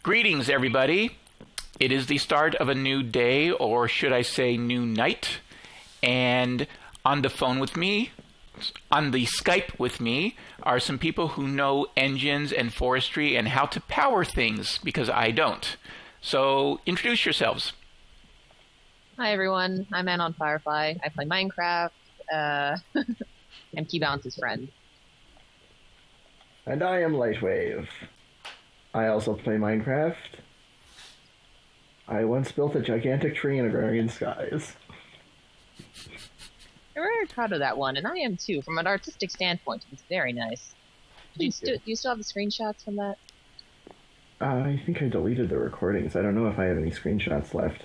Greetings, everybody. It is the start of a new day, or should I say new night. And on the phone with me, on the Skype with me, are some people who know engines and forestry and how to power things, because I don't. So introduce yourselves. Hi, everyone. I'm Man on Firefly. I play Minecraft. I'm Keybounce's friend. And I am Lightwave. I also play Minecraft. I once built a gigantic tree in agrarian skies. I'm very proud of that one, and I am too. From an artistic standpoint, it's very nice. Do you still have the screenshots from that? I think I deleted the recordings. I don't know if I have any screenshots left.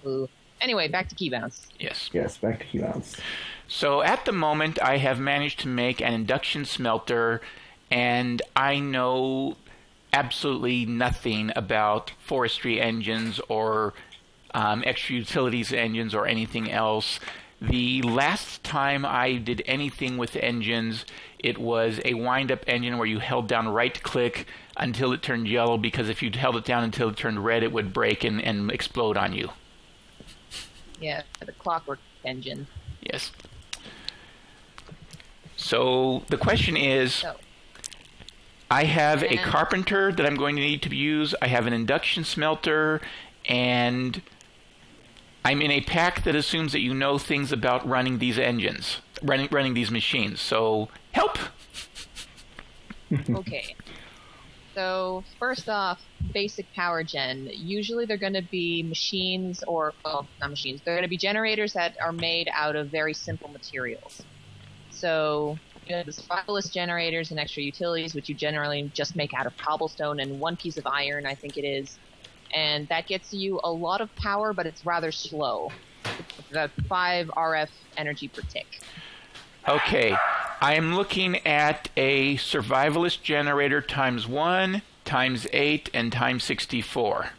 Ooh. Anyway, back to Keybounce. Yes. Yes, back to Keybounce. So at the moment, I have managed to make an induction smelter, and I know absolutely nothing about forestry engines or extra utilities engines or anything else. The last time I did anything with engines, it was a wind-up engine where you held down right-click until it turned yellow, because if you held it down until it turned red, it would break and explode on you. Yeah, the clockwork engine. Yes. So the question is, I have a carpenter that I'm going to need to use. I have an induction smelter, and I'm in a pack that assumes that you know things about running these engines, running these machines. So help. Okay. So first off, basic power gen. Usually they're going to be machines, or, well, not machines. They're going to be generators that are made out of very simple materials. So you know, the survivalist generators and extra utilities, which you generally just make out of cobblestone and one piece of iron, I think it is. And that gets you a lot of power, but it's rather slow. It's about 5 RF energy per tick. Okay, I am looking at a survivalist generator times 1, times 8, and times 64.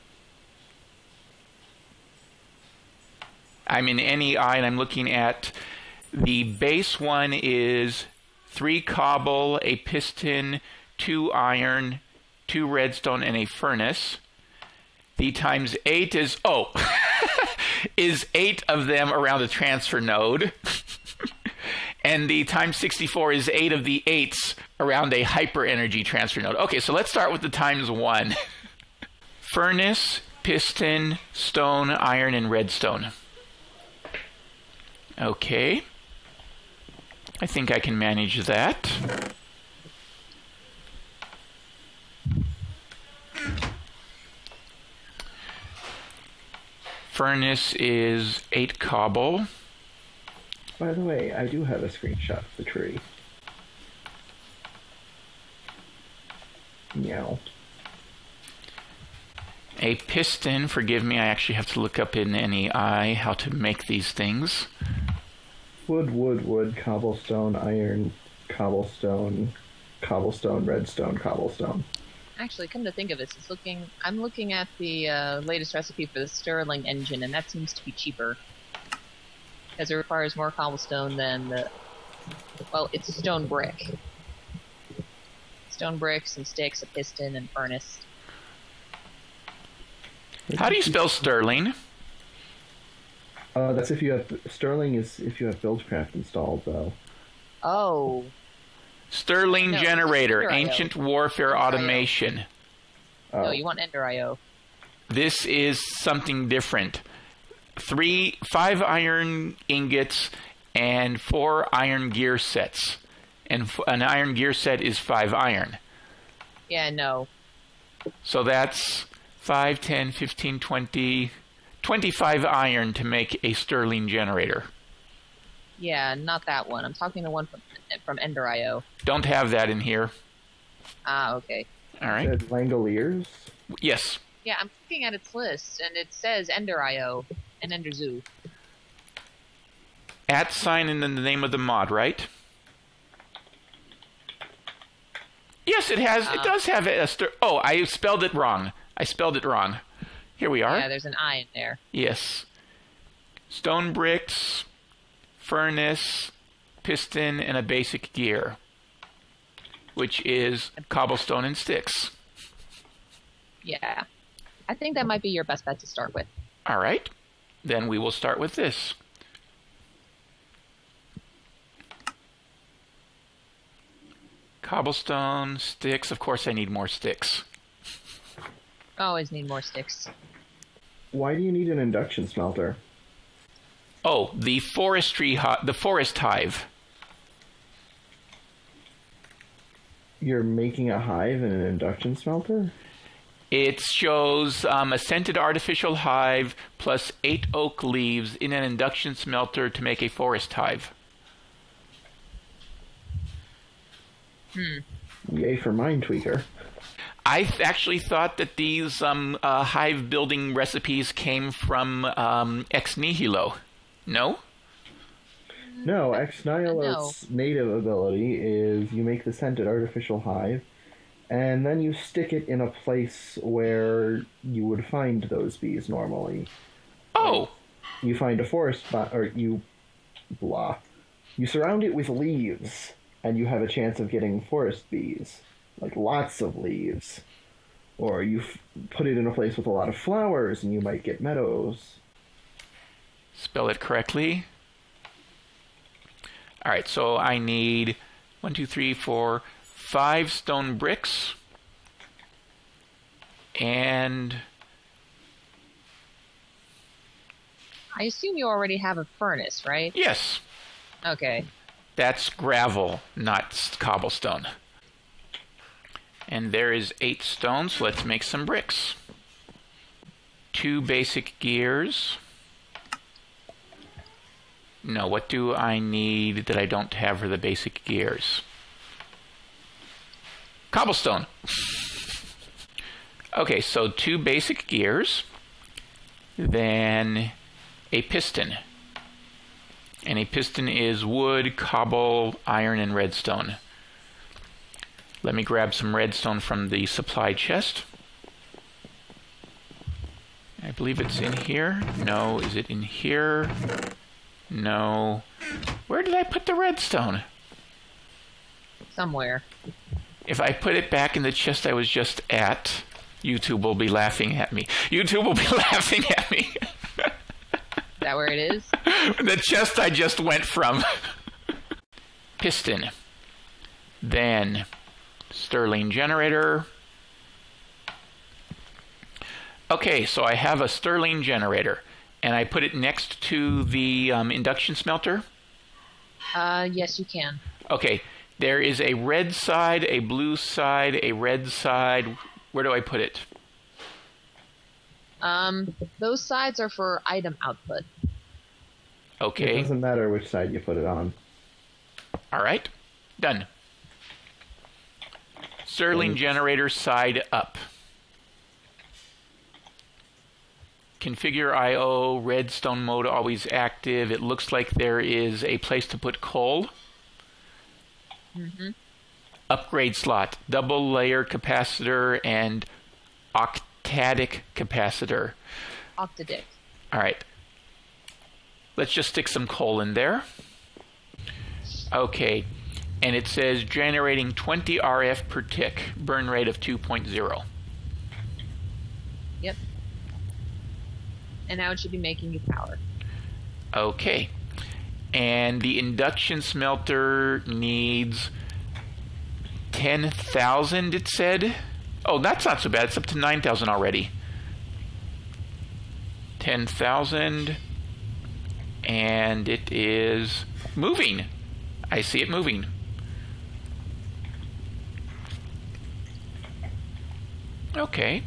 I'm in NEI, and I'm looking at the base one is 3 cobble, a piston, 2 iron, 2 redstone, and a furnace. The times 8 is, is 8 of them around the transfer node. And the times 64 is 8 of the 8s around a hyper energy transfer node. Okay, so let's start with the times 1. Furnace, piston, stone, iron, and redstone. Okay. I think I can manage that. Furnace is 8 cobble. By the way, I do have a screenshot of the tree. Meow. A piston, forgive me, I actually have to look up in NEI how to make these things. Wood, cobblestone, iron, cobblestone, redstone, cobblestone. Actually, come to think of it, I'm looking at the latest recipe for the Stirling engine, and that seems to be cheaper. Because it requires more cobblestone than well, it's a stone brick. Stone brick, some sticks, a piston, and furnace. How do you spell Stirling? That's if you have... Stirling is if you have Buildcraft installed, though. Oh. Stirling Generator, Ancient Warfare Automation. No, you want Ender IO. This is something different. 5 iron ingots and 4 iron gear sets. And an iron gear set is 5 iron. Yeah, no. So that's 5, 10, 15, 20... 25 iron to make a Stirling generator. Yeah, not that one. I'm talking the one from Ender IO. Don't have that in here. Ah, okay. All right. Langoliers? Yes. Yeah, I'm looking at its list, and it says Ender IO and Ender Zoo. @ sign in the name of the mod, right? Yes, it has. It does have a Oh, I spelled it wrong. Here we are. Yeah, there's an I in there. Yes. Stone bricks, furnace, piston, and a basic gear, which is cobblestone and sticks. Yeah. I think that might be your best bet to start with. All right. Then we will start with this. Cobblestone, sticks. Of course I need more sticks. Always need more sticks. Why do you need an induction smelter? Oh, the the forest hive. You're making a hive in an induction smelter? It shows a scented artificial hive plus 8 oak leaves in an induction smelter to make a forest hive. Yay for Mind Tweaker. I actually thought that these hive building recipes came from Ex Nihilo. No? No, Ex Nihilo's native ability is you make the scented artificial hive, and then you stick it in a place where you would find those bees normally. Oh! You find a forest spot, or you surround it with leaves, and you have a chance of getting forest bees. Like lots of leaves. Or you put it in a place with a lot of flowers, and you might get meadows. Spell it correctly. Alright, so I need 1, 2, 3, 4, 5 stone bricks. And I assume you already have a furnace, right? yes, Okay. that's gravel, not cobblestone. And there is 8 stone, so let's make some bricks. 2 basic gears. No, what do I need that I don't have for the basic gears? Cobblestone. Okay, so 2 basic gears. Then a piston. And a piston is wood, cobble, iron, and redstone. Let me grab some redstone from the supply chest. I believe it's in here. No, is it in here? No. Where did I put the redstone? Somewhere. If I put it back in the chest I was just at, YouTube will be laughing at me. YouTube will be laughing at me. Is that where it is? The chest I just went from. Piston. Then Stirling Generator. Okay, so I have a Stirling Generator, and I put it next to the induction smelter. Yes, you can. Okay, there is a red side, a blue side, a red side. Where do I put it? Those sides are for item output. Okay. It doesn't matter which side you put it on. All right. Done. Stirling Generator side up. Configure I/O, redstone mode always active. It looks like there is a place to put coal. Mm-hmm. Upgrade slot, double layer capacitor and octadic capacitor. Octadic. All right. Let's just stick some coal in there. Okay. And it says generating 20 RF per tick, burn rate of 2.0. Yep. And now it should be making you power. Okay. And the induction smelter needs 10,000, it said. Oh, that's not so bad. It's up to 9,000 already. 10,000. And it is moving. I see it moving. Okay.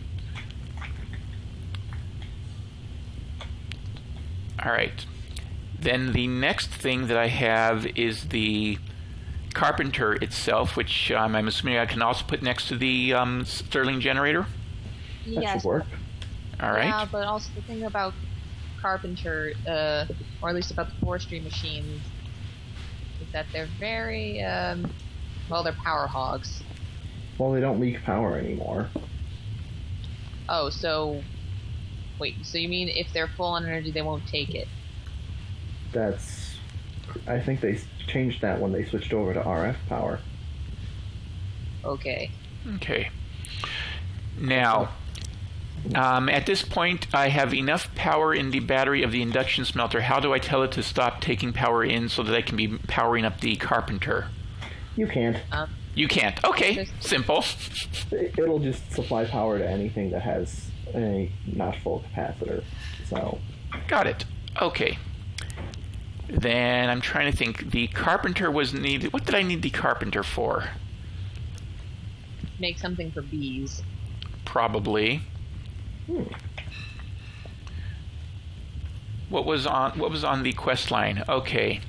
All right. Then the next thing that I have is the Carpenter itself, which I'm assuming I can also put next to the Stirling Generator. That Yes. should work. All right. Yeah, but also the thing about Carpenter, or at least about the forestry machines, is that they're very, well, they're power hogs. Well, they don't leak power anymore. Oh, so... Wait, so you mean if they're full on energy, they won't take it? That's... I think they changed that when they switched over to RF power. Okay. Okay. Now, At this point, I have enough power in the battery of the induction smelter. How do I tell it to stop taking power in so that I can be powering up the Carpenter? You can't. You can't. Okay, simple. It'll just supply power to anything that has a not full capacitor. So. Got it. Okay. Then I'm trying to think. The Carpenter was needed. What did I need the Carpenter for? Make something for bees. Probably. What was on the quest line? Okay.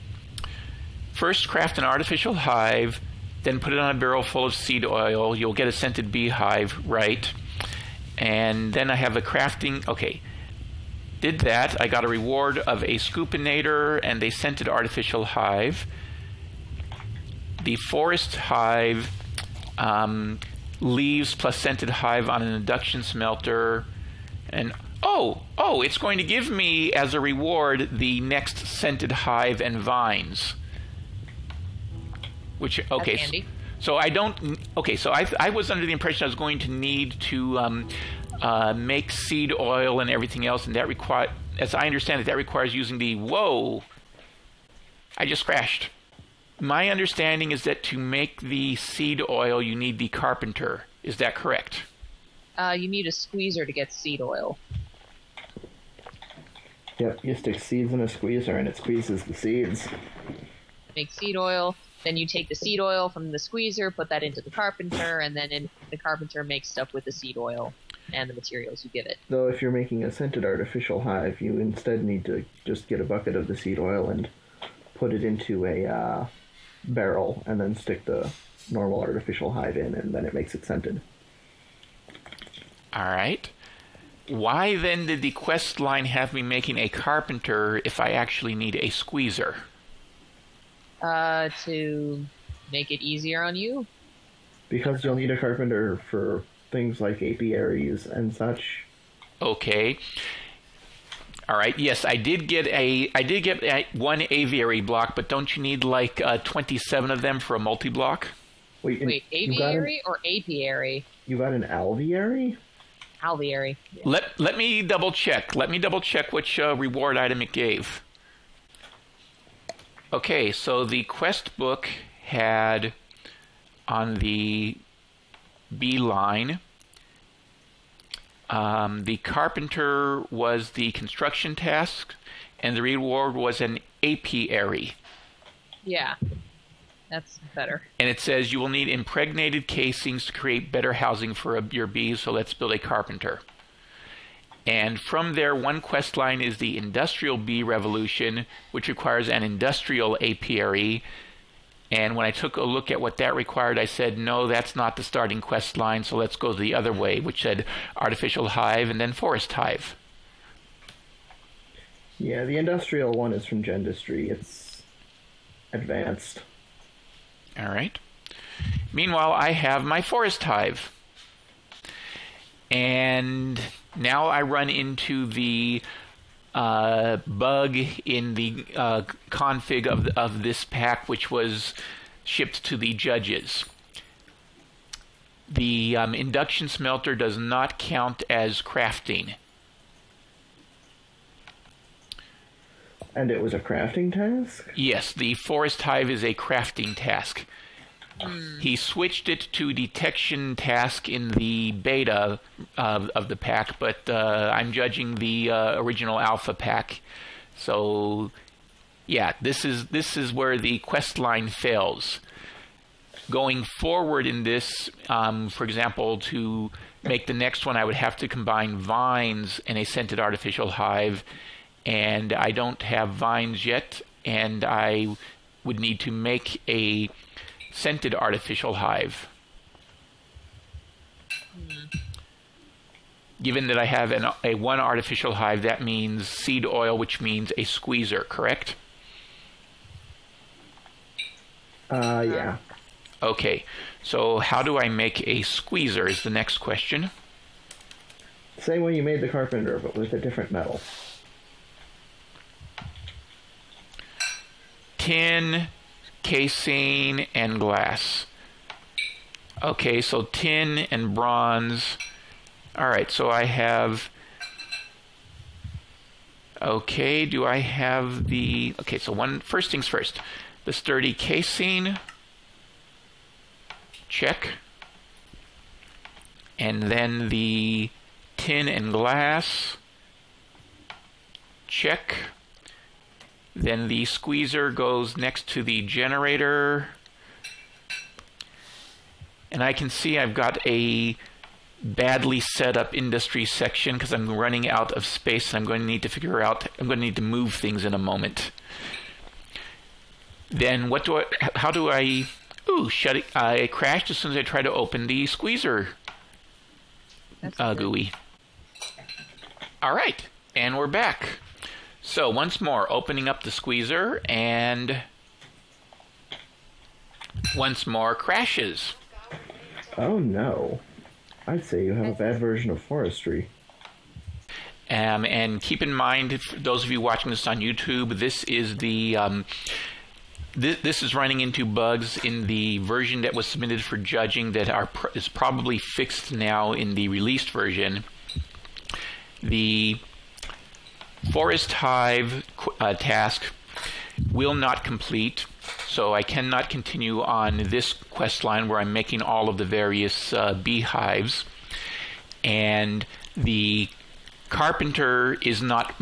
First, craft an artificial hive, then put it on a barrel full of seed oil. You'll get a scented beehive, right? And then I have a crafting. Okay. Did that. I got a reward of a scoopinator and a scented artificial hive. The forest hive, leaves plus scented hive on an induction smelter. And oh, it's going to give me as a reward the next scented hive and vines. Which, okay. That's handy. So I don't, okay, so I was under the impression I was going to need to make seed oil and everything else, and that require, as I understand it, that requires using the, whoa, I just crashed. My understanding is that to make the seed oil, you need the Carpenter. Is that correct? You need a squeezer to get seed oil. Yep, you stick seeds in a squeezer and it squeezes the seeds. Make seed oil, then you take the seed oil from the squeezer, put that into the Carpenter, and then the Carpenter makes stuff with the seed oil and the materials you give it. Though if you're making a scented artificial hive, you instead need to just get a bucket of the seed oil and put it into a barrel and then stick the normal artificial hive in, and then it makes it scented. All right. Why then did the quest line have me making a Carpenter if I actually need a squeezer? To make it easier on you. Because you'll need a Carpenter for things like apiaries and such. Okay. All right. Yes, I did get one aviary block, but don't you need like 27 of them for a multi-block? Wait, aviary or apiary? You got an alveary? Alveary. Yeah. Let me double check. Let me double check which reward item it gave. Okay, so the quest book had on the B line, the Carpenter was the construction task, and the reward was an apiary. Yeah, that's better. And it says you will need impregnated casings to create better housing for your bees, so let's build a Carpenter. And from there, one quest line is the Industrial Bee Revolution, which requires an industrial apiary. And when I took a look at what that required, I said, no, that's not the starting quest line, so let's go the other way, which said Artificial Hive and then Forest Hive. Yeah, the industrial one is from Gendustry. It's advanced. All right. Meanwhile, I have my Forest Hive. And now I run into the bug in the config of this pack, which was shipped to the judges. The induction smelter does not count as crafting. And it was a crafting task? Yes, the Forest Hive is a crafting task. He switched it to detection task in the beta of the pack, but I'm judging the original alpha pack. So, yeah, this is where the quest line fails. Going forward in this, for example, to make the next one, I would have to combine vines and a scented artificial hive, and I don't have vines yet, and I would need to make a scented artificial hive. Given that I have a one artificial hive, that means seed oil, which means a squeezer, correct? Yeah. Okay, so how do I make a squeezer is the next question. Same way you made the Carpenter, but with a different metal. Tin, casing, and glass. Okay, so tin and bronze. All right, so I have... Okay, do I have the... Okay, so first things first. The sturdy casing. Check. And then the tin and glass. Check. Then the squeezer goes next to the generator. And I can see I've got a badly set up industry section because I'm running out of space. I'm going to need to figure out, I'm going to need to move things in a moment. Then how do I, I crashed as soon as I tried to open the squeezer GUI. All right, and we're back. So once more, opening up the squeezer, and once more crashes. Oh no. I'd say you have a bad version of Forestry. And keep in mind, for those of you watching this on YouTube, this is the this is running into bugs in the version that was submitted for judging that is probably fixed now in the released version. The forest hive task will not complete, so I cannot continue on this quest line where I'm making all of the various beehives. And the carpenter is not,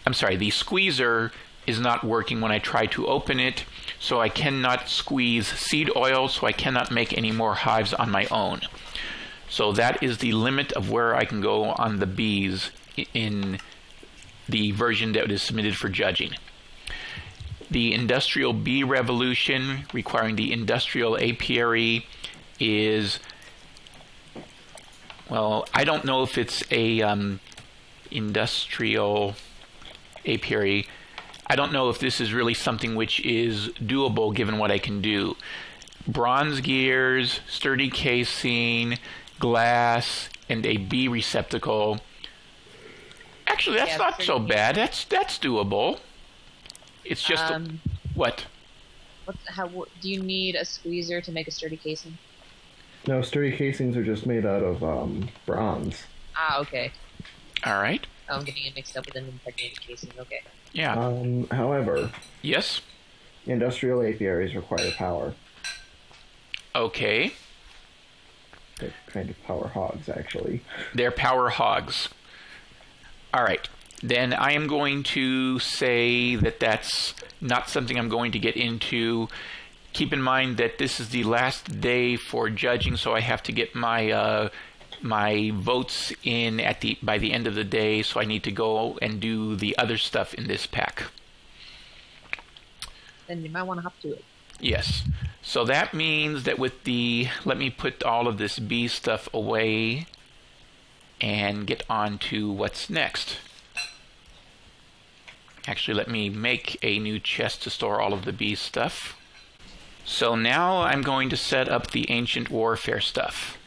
the squeezer is not working when I try to open it, so I cannot squeeze seed oil, so I cannot make any more hives on my own. So that is the limit of where I can go on the bees in the version that is submitted for judging. The industrial bee revolution requiring the industrial apiary is, well, I don't know if it's a industrial apiary. I don't know if this is really something which is doable given what I can do. Bronze gears, sturdy casing, glass, and a bee receptacle. Actually, that's not so bad. That's doable. It's just what? Do you need a squeezer to make a sturdy casing? No, sturdy casings are just made out of bronze. Ah, okay. All right. Oh, I'm getting it mixed up with an impregnated casing. Okay. Yeah. However. Yes. Industrial apiaries require power. Okay. They're kind of power hogs, actually. They're power hogs. All right. Then I am going to say that that's not something I'm going to get into. Keep in mind that this is the last day for judging, so I have to get my my votes in by the end of the day, so I need to go and do the other stuff in this pack. Then you might want to hop to it. Yes. So that means that with the... Let me put all of this bee stuff away and get on to what's next. Actually, let me make a new chest to store all of the bee stuff. So now I'm going to set up the Ancient Warfare stuff.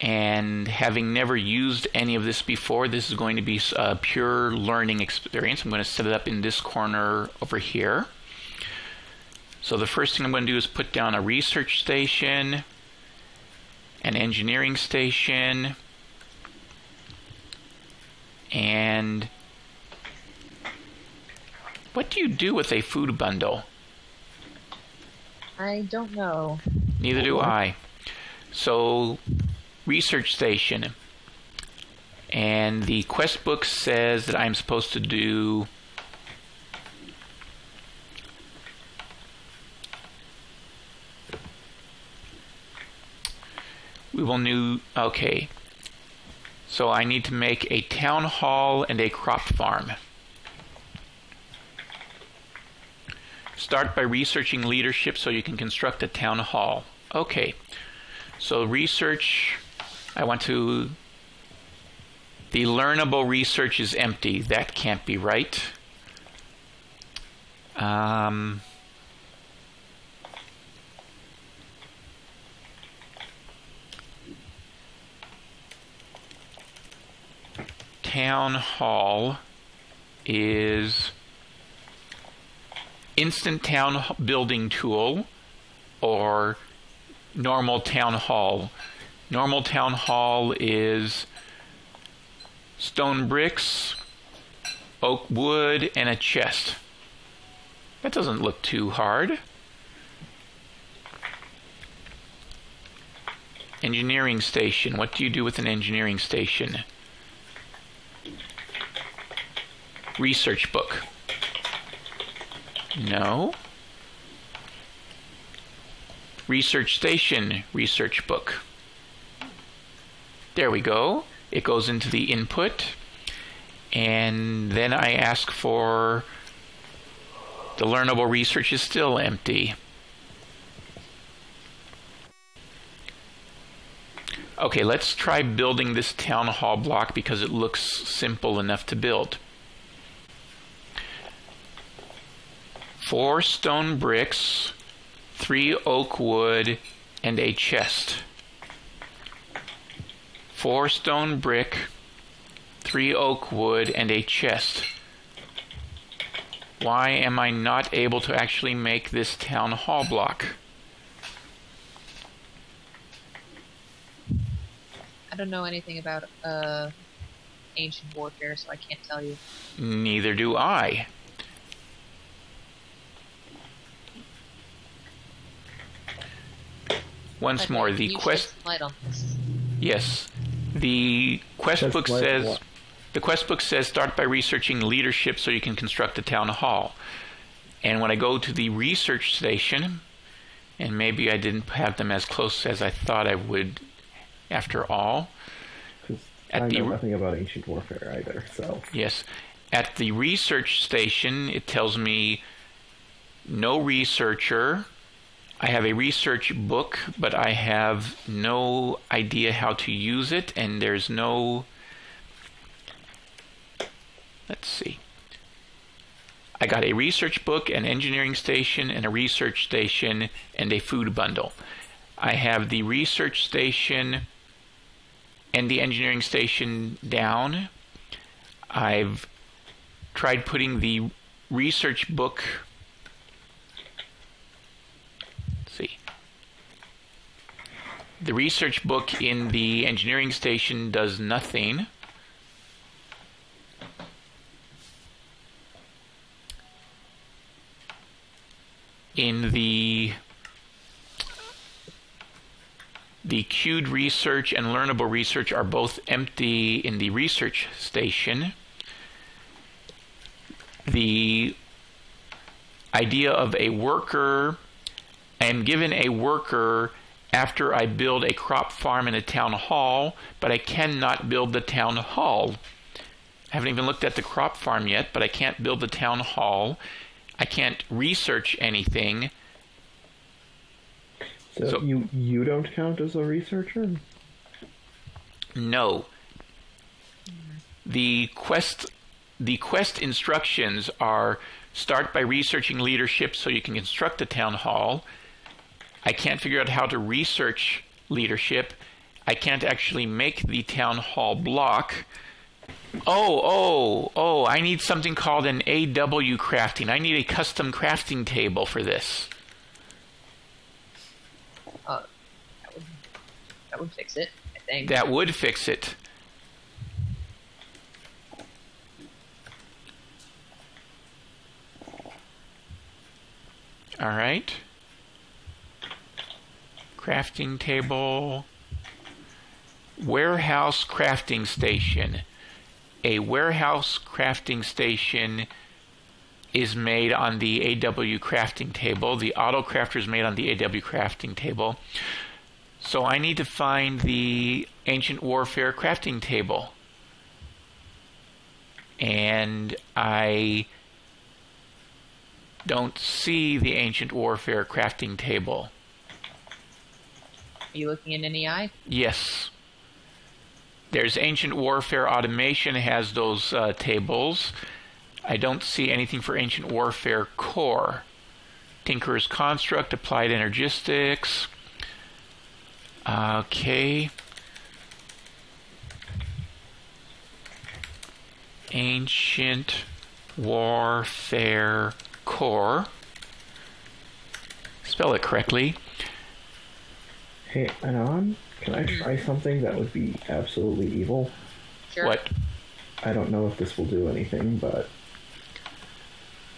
And having never used any of this before, this is going to be a pure learning experience. I'm going to set it up in this corner over here. So the first thing I'm going to do is put down a research station, an engineering station, and what do you do with a food bundle? I don't know. Neither do I. So, research station. And the quest book says that I'm supposed to do... We will new... Okay. So I need to make a town hall and a crop farm. Start by researching leadership so you can construct a town hall. Okay. So research, I want to... The learnable research is empty. That can't be right. Town hall is instant town building tool or normal town hall. Normal town hall is stone bricks, oak wood, and a chest. That doesn't look too hard. Engineering station. What do you do with an engineering station? Research book. No. Research station, research book. There we go. It goes into the input. And then I ask for the learnable research is still empty. Okay, let's try building this town hall block because it looks simple enough to build. 4 stone bricks, 3 oak wood, and a chest. 4 stone brick, 3 oak wood, and a chest. Why am I not able to actually make this town hall block? I don't know anything about Ancient Warfare, so I can't tell you. Neither do I. Once more, the quest. Yes, the quest book says. The quest book says start by researching leadership so you can construct a town hall. And when I go to the research station, and maybe I didn't have them as close as I thought I would, after all. I know nothing about Ancient Warfare either, so. Yes, at the research station, it tells me no researcher. I have a research book, but I have no idea how to use it, and there's no... Let's see. I got a research book, an engineering station, and a research station, and a food bundle. I have the research station and the engineering station down. I've tried putting the research book... The research book in the engineering station does nothing. In the queued research and learnable research are both empty in the research station. The idea of a worker, I am given a worker after I build a crop farm and a town hall, but I cannot build the town hall. I haven't even looked at the crop farm yet, but I can't build the town hall. I can't research anything. So you don't count as a researcher? No. The quest instructions are start by researching leadership so you can construct a town hall. I can't figure out how to research leadership. I can't actually make the town hall block. Oh, I need something called an AW crafting. I need a custom crafting table for this. That would fix it, I think. That would fix it. All right. Crafting table. Warehouse crafting station. A warehouse crafting station is made on the AW crafting table. The auto crafter is made on the AW crafting table. So I need to find the Ancient Warfare crafting table. And I don't see the Ancient Warfare crafting table. Are you looking in any eye? Yes. There's Ancient Warfare Automation has those tables. I don't see anything for Ancient Warfare Core. Tinkerer's Construct, Applied Energistics. Okay. Ancient Warfare Core. Spell it correctly. Hey, Anon, can I try something that would be absolutely evil? Sure. What? I don't know if this will do anything, but...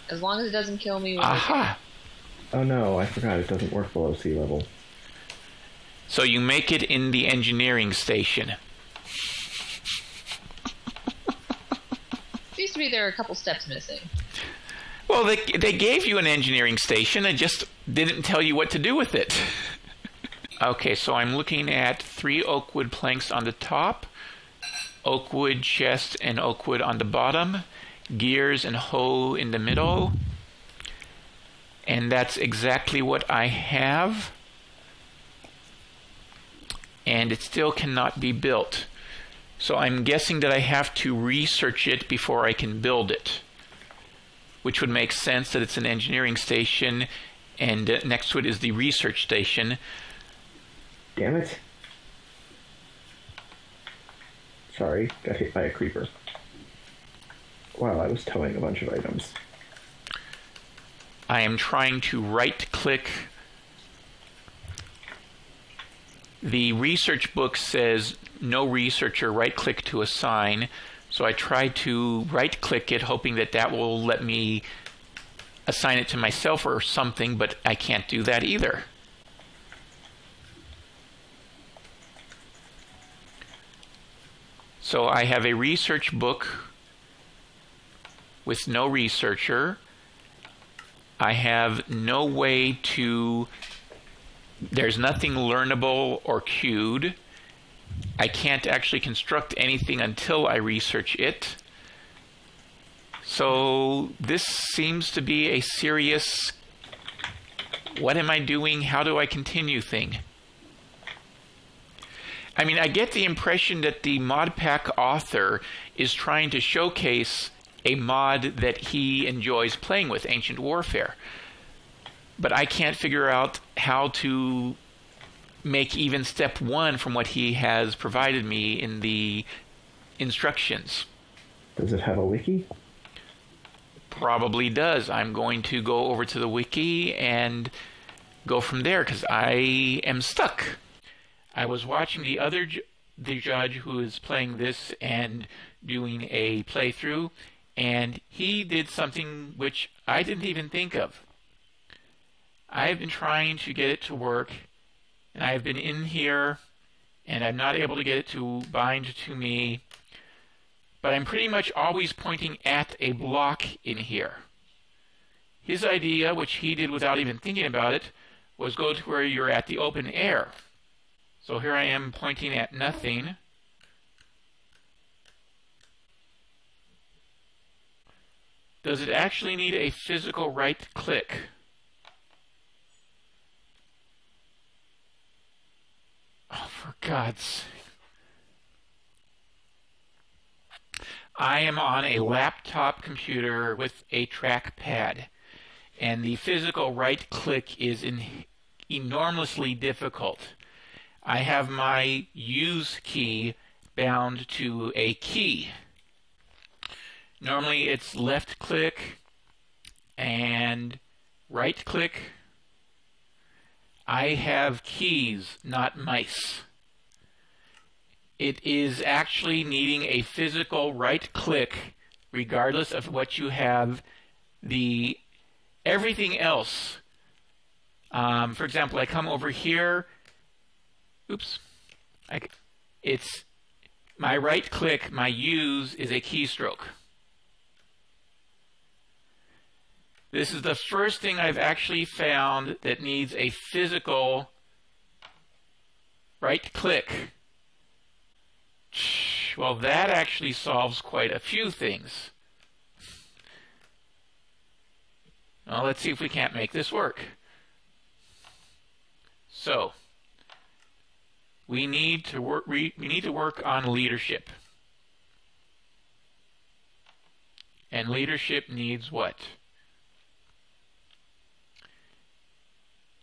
As long as it doesn't kill me. Aha! Oh no, I forgot it doesn't work below sea level. So you make it in the engineering station. Seems to be there are a couple steps missing. Well, they gave you an engineering station and just didn't tell you what to do with it. Okay, so I'm looking at 3 oak wood planks on the top, oak wood chest and oak wood on the bottom, gears and hoe in the middle, and that's exactly what I have, and it still cannot be built. So I'm guessing that I have to research it before I can build it, which would make sense that it's an engineering station and next to it is the research station. Damn it. Sorry, got hit by a creeper. Wow, I was towing a bunch of items. I am trying to right-click. The research book says no researcher, right-click to assign. So I tried to right-click it, hoping that that will let me assign it to myself or something, but I can't do that either. So I have a research book with no researcher. I have no way to... There's nothing learnable or queued. I can't actually construct anything until I research it. So this seems to be a serious what am I doing, how do I continue thing. I mean, I get the impression that the mod pack author is trying to showcase a mod that he enjoys playing with, Ancient Warfare. But I can't figure out how to make even step 1 from what he has provided me in the instructions. Does it have a wiki? Probably does. I'm going to go over to the wiki and go from there because I am stuck. I was watching the judge who is playing this and doing a playthrough, and he did something which I didn't even think of. I've been trying to get it to work, and I've been in here, and I'm not able to get it to bind to me, but I'm pretty much always pointing at a block in here. His idea, which he did without even thinking about it, was go to where you're at the open air. So here I am pointing at nothing. Does it actually need a physical right click? Oh, for God's sake. I am on a laptop computer with a trackpad, and the physical right click is enormously difficult. I have my use key bound to a key. Normally it's left click and right click. I have keys, not mice. It is actually needing a physical right click regardless of what you have. Everything else, for example, I come over here. Oops. It's my right click, my use is a keystroke. This is the first thing I've actually found that needs a physical right click. Well, that actually solves quite a few things. Well, let's see if we can't make this work. So, we need to work on leadership. And leadership needs what?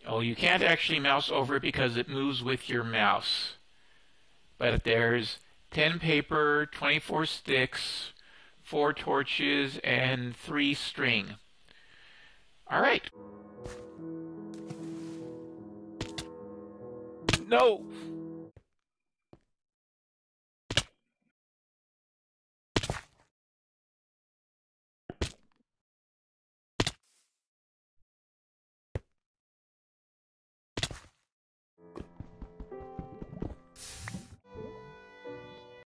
Oh, you can't actually mouse over it because it moves with your mouse. But there's 10 paper, 24 sticks, 4 torches, and 3 string. All right. No!